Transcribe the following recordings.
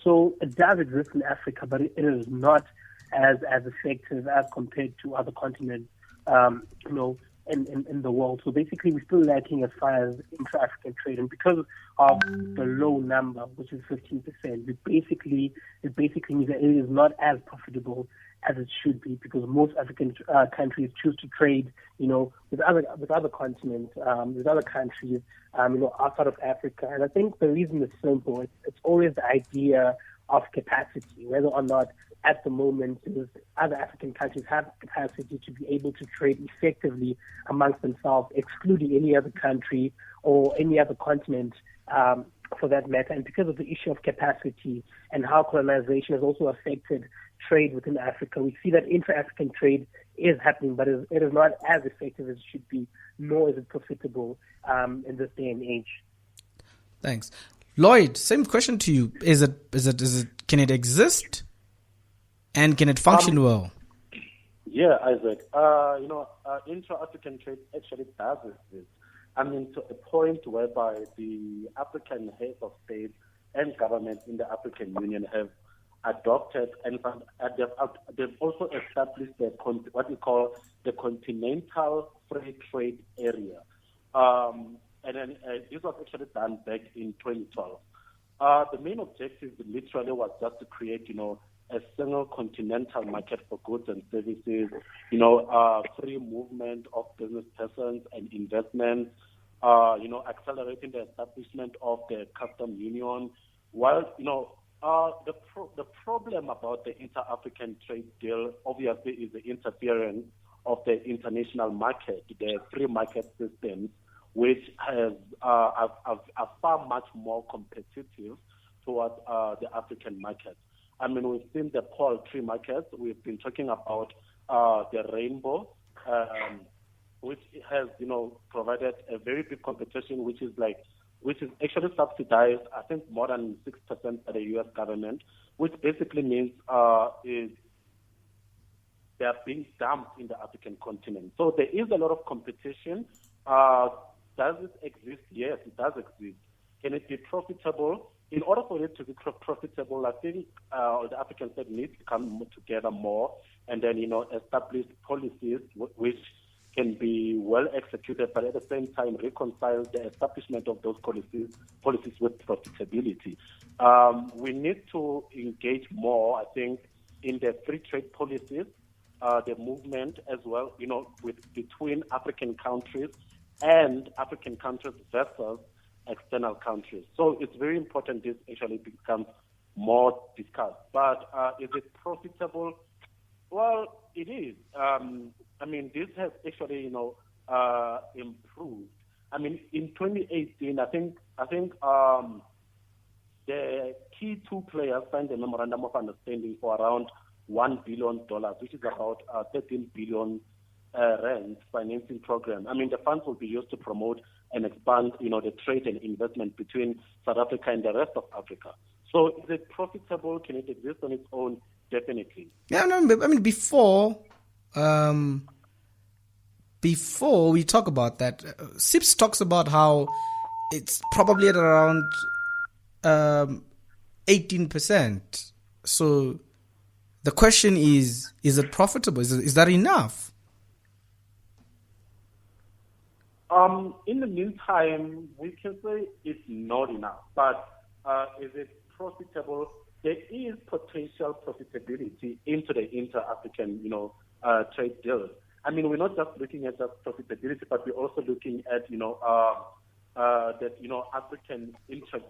So it does exist in Africa, but it is not as effective as compared to other continents, in the world. So basically, we're still lacking as far as intra-African trade, and because of the low number, which is 15%, it basically means that it is not as profitable as it should be, because most African countries choose to trade, with other continents, with other countries, outside of Africa. And I think the reason is simple. It's always the idea of capacity, whether or not at the moment other African countries have capacity to be able to trade effectively amongst themselves, excluding any other country or any other continent for that matter. And because of the issue of capacity and how colonization has also affected trade within Africa, we see that intra-African trade is happening, but it is not as effective as it should be, nor is it profitable in this day and age. Thanks. Lloyd, same question to you. Can it exist? And can it function well? Yeah, Isaac. Intra-African trade actually does exist. To a point whereby the African heads of state and government in the African Union have adopted and they've also established what we call the Continental Free Trade Area. This was actually done back in 2012. The main objective literally was just to create, a single continental market for goods and services, free movement of business persons and investments, accelerating the establishment of the custom union. While, the problem about the inter-African trade deal obviously is the interference of the international market, the free market systems, which are far much more competitive towards the African market. We've seen the poultry markets. We've been talking about the rainbow, which has, provided a very big competition, which is actually subsidized, I think, more than 6% by the U.S. government, which basically means they are being dumped in the African continent. So there is a lot of competition. Does it exist? Yes, it does exist. Can it be profitable? In order for it to be profitable, I think the African state needs to come together more and then, establish policies which can be well executed, but at the same time reconcile the establishment of those policies with profitability. We need to engage more, I think, in the free trade policies, the movement as well, between African countries and African countries versus external countries. So it's very important this actually becomes more discussed. But is it profitable? Well, it is. This has actually, improved. In 2018, I think the key two players signed a memorandum of understanding for around $1 billion, which is about 13 billion rand financing program. The funds will be used to promote and expand, the trade and investment between South Africa and the rest of Africa. So is it profitable? Can it exist on its own? Definitely. Yeah, before we talk about that, SIPS talks about how it's probably at around 18%. So the question is it profitable? Is that enough? In the meantime, we can say it's not enough. But is it profitable? There is potential profitability into the inter-African, trade deals. We're not just looking at just profitability, but we're also looking at, African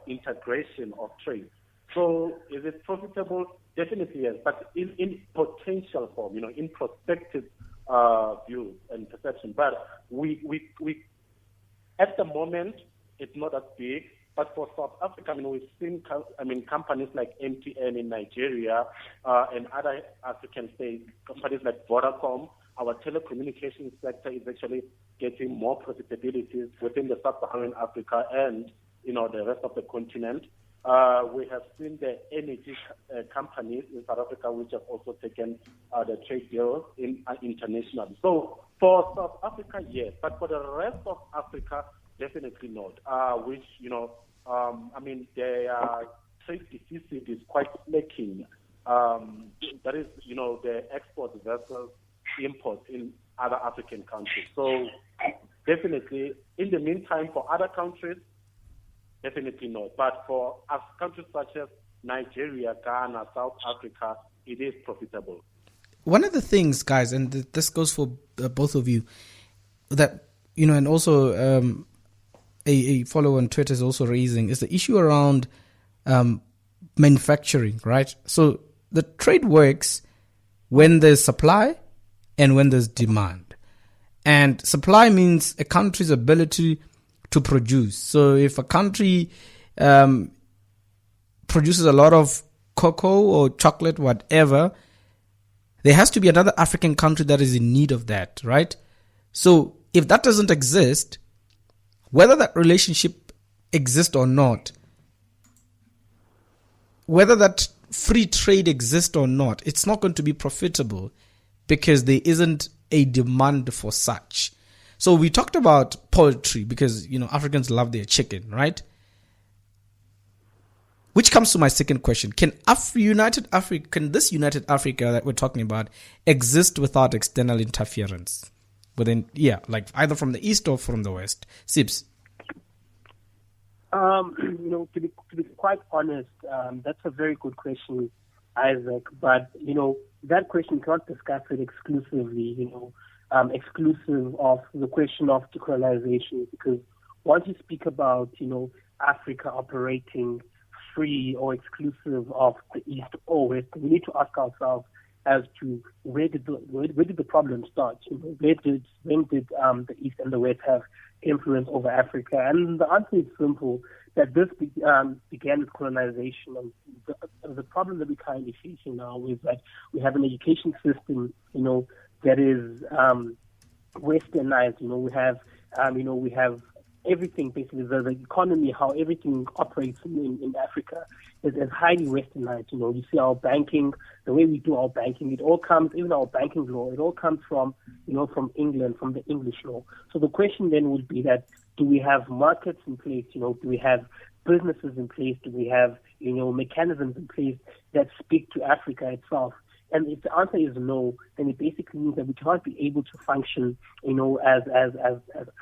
integration of trade. So is it profitable? Definitely yes, but in potential form, in prospective views and perception. But we at the moment, it's not as big. But for South Africa, we've seen, companies like MTN in Nigeria and other African states, companies like Vodacom. Our telecommunications sector is actually getting more profitability within the sub-Saharan Africa and, the rest of the continent. We have seen the energy companies in South Africa, which have also taken the trade deals internationally. So for South Africa, yes, but for the rest of Africa, definitely not. Which, they are trade deficit is quite lacking. That is, the exports versus imports in other African countries. So definitely, in the meantime, for other countries, definitely not. But for us countries such as Nigeria, Ghana, South Africa, it is profitable. One of the things, guys, and this goes for both of you, that, and also a follower on Twitter is also raising, is the issue around manufacturing, right? So the trade works when there's supply and when there's demand. And supply means a country's ability to produce. So if a country produces a lot of cocoa or chocolate, whatever, there has to be another African country that is in need of that, right? So if that doesn't exist, whether that relationship exists or not, whether that free trade exists or not, it's not going to be profitable because there isn't a demand for such. So we talked about poultry because, Africans love their chicken, right? Which comes to my second question. Can this United Africa that we're talking about exist without external interference? Like either from the east or from the west? Sibs. To be quite honest, that's a very good question, Isaac. But, that question cannot discuss it exclusively, exclusive of the question of decolonization. Because once you speak about, Africa operating free or exclusive of the East or West, we need to ask ourselves as to where did the problem start? When did the East and the West have influence over Africa? And the answer is simple, that this began with colonization. And the problem that we're currently facing now is that we have an education system, that is westernized. We have everything, basically, the economy, how everything operates in Africa is highly westernized. You see our banking, the way we do our banking, it all comes, even our banking law, it all comes from England, from the English law. So the question then would be that, do we have markets in place? Do we have businesses in place? Do we have, mechanisms in place that speak to Africa itself? And if the answer is no, then it basically means that we cannot be able to function, as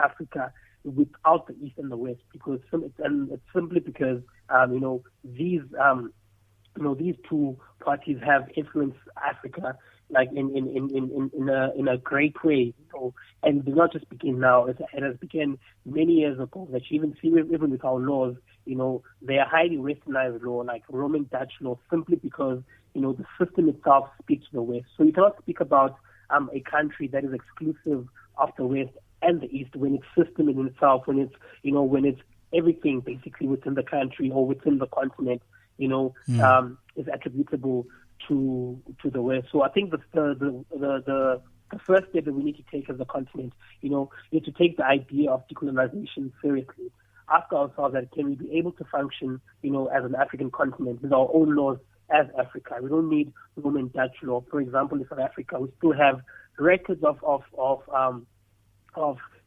Africa without the East and the West, because it's simply because these two parties have influenced Africa like in a great way, and it did not just begin now. It has begun many years ago. That you even see even with our laws, they are highly westernized law, like Roman Dutch law, simply because the system itself speaks to the West. So you cannot speak about a country that is exclusive of the West and the East when its system in itself, when it's everything basically within the country or within the continent, is attributable to the West. So I think the first step that we need to take as a continent, is to take the idea of decolonization seriously. Ask ourselves that can we be able to function, as an African continent with our own laws as Africa? We don't need Roman Dutch law. For example, in South Africa, we still have records of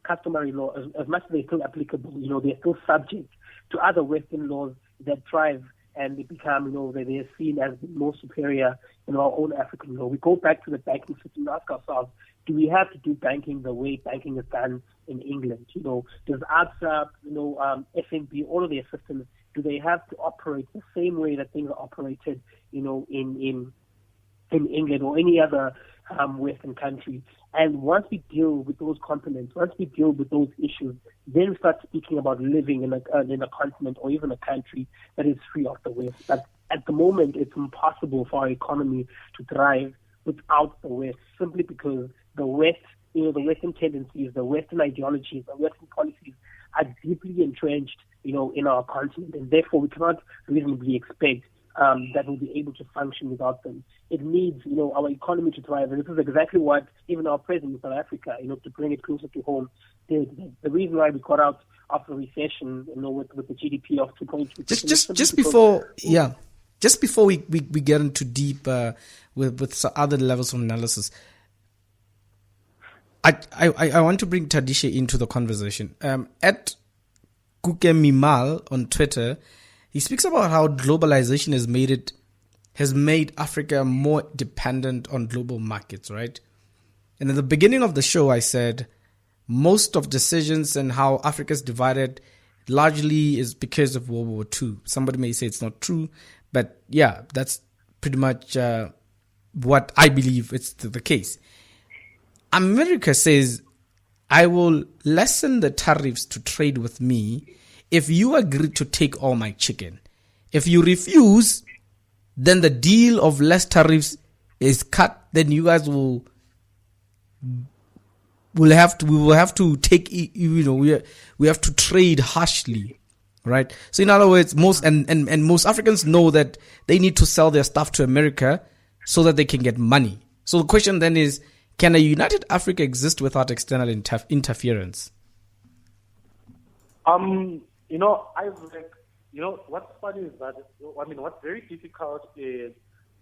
customary law, as much as they're still applicable. They're still subject to other Western laws that thrive and they become, they're seen as more superior in our own African law. We go back to the banking system and ask ourselves, do we have to do banking the way banking is done in England? Does ABSA, FNB, all of their systems, do they have to operate the same way that things are operated, in England or any other Western country? And once we deal with those components, once we deal with those issues, then we start speaking about living in a continent or even a country that is free of the West. But at the moment, it's impossible for our economy to thrive without the West, simply because the West, the Western tendencies, the Western ideologies, the Western policies are deeply entrenched, in our continent, and therefore we cannot reasonably expect that we'll be able to function without them. It needs, our economy to thrive, and this is exactly what even our president in South Africa, to bring it closer to home, did. The reason why we got out of the recession, with the GDP of 2.2%. Just before we get into deep with other levels of analysis, I want to bring Tadishe into the conversation. At Kuke Mimal on Twitter he speaks about how globalization has made Africa more dependent on global markets, right? And in the beginning of the show, I said most of decisions and how Africa is divided largely is because of World War II. Somebody may say it's not true, but yeah, that's pretty much what I believe it's the case. America says, I will lessen the tariffs to trade with me if you agree to take all my chicken. If you refuse, then the deal of less tariffs is cut. Then you guys we will have to take, we have to trade harshly, right? So in other words, most Africans know that they need to sell their stuff to America so that they can get money. So the question then is, can a united Africa exist without external interference? What's funny is that, what's very difficult is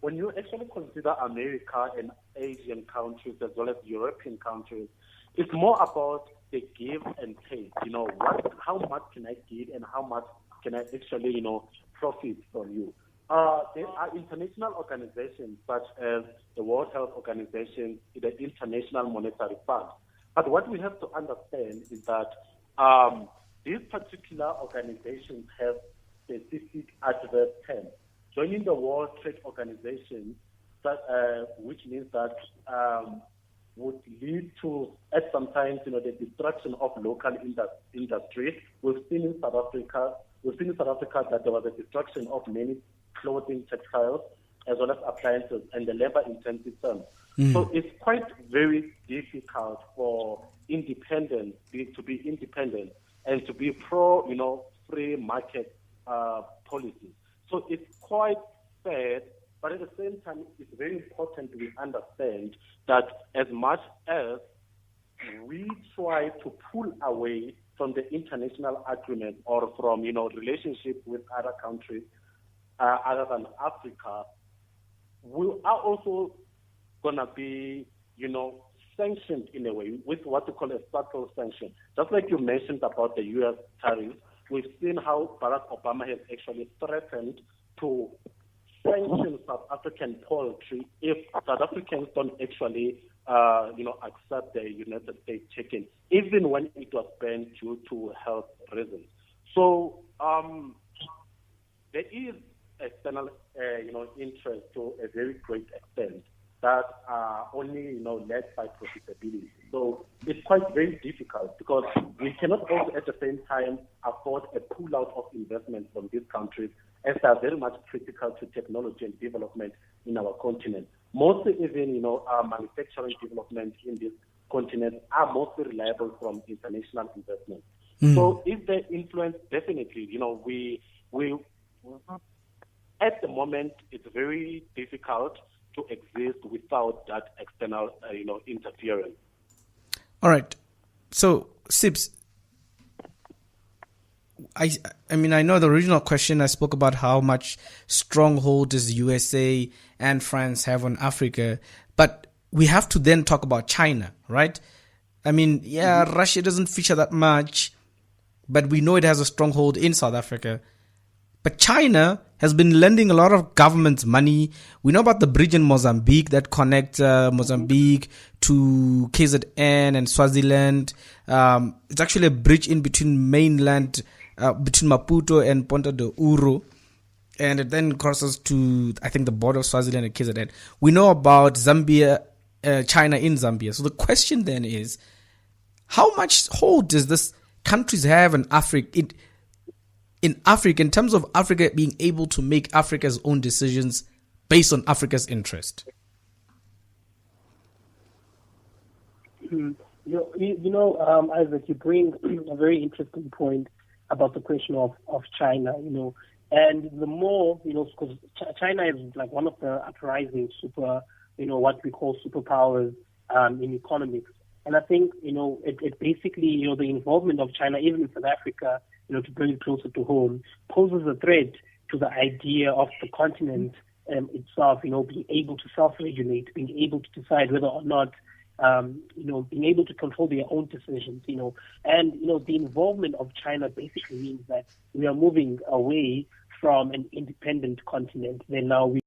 when you actually consider America and Asian countries as well as European countries, it's more about the give and take. How much can I give and how much can I actually, profit from you? There are international organizations such as the World Health Organization, the International Monetary Fund. But what we have to understand is that these particular organizations have specific adverse terms. Joining the World Trade Organization, which means that would lead to, at sometimes, the destruction of local industry. We've seen in South Africa that there was a destruction of many clothing, textiles, as well as appliances, and the labor-intensive firms. So it's quite very difficult for independence to be independent and to be pro, free market policies. So it's quite sad, but at the same time, it's very important we understand that as much as we try to pull away from the international agreement or from, relationship with other countries other than Africa, we are also going to be, sanctioned in a way with what we call a subtle sanction. Just like you mentioned about the U.S. tariffs, we've seen how Barack Obama has actually threatened to sanction South African poultry if South Africans don't actually, accept the United States chicken, even when it was banned due to health reasons. So there is external, interest to a very great extent that are only, led by profitability. So it's quite very difficult because we cannot also at the same time afford a pull-out of investment from these countries as they are very much critical to technology and development in our continent. Mostly even, our manufacturing development in this continent are mostly reliable from international investment. So if they influence, definitely, we at the moment, it's very difficult to exist without that external, interference. All right. So, Sips, I know the original question I spoke about how much stronghold does USA and France have on Africa, but we have to then talk about China, right? Russia doesn't feature that much, but we know it has a stronghold in South Africa. But China has been lending a lot of government's money. We know about the bridge in Mozambique that connects Mozambique to KZN and Swaziland. It's actually a bridge in between mainland, between Maputo and Ponta de Uro. And it then crosses to, I think, the border of Swaziland and KZN. We know about Zambia, China in Zambia. So the question then is, how much hold does this countries have in Africa? In Africa, in terms of Africa being able to make Africa's own decisions based on Africa's interest? Isaac, you bring a very interesting point about the question of China, and the more, because China is like one of the uprising super, what we call superpowers in economics. And I think, it basically, the involvement of China, even in South Africa, to bring it closer to home, poses a threat to the idea of the continent itself, being able to self-regulate, being able to decide whether or not, being able to control their own decisions, and, the involvement of China basically means that we are moving away from an independent continent, then now we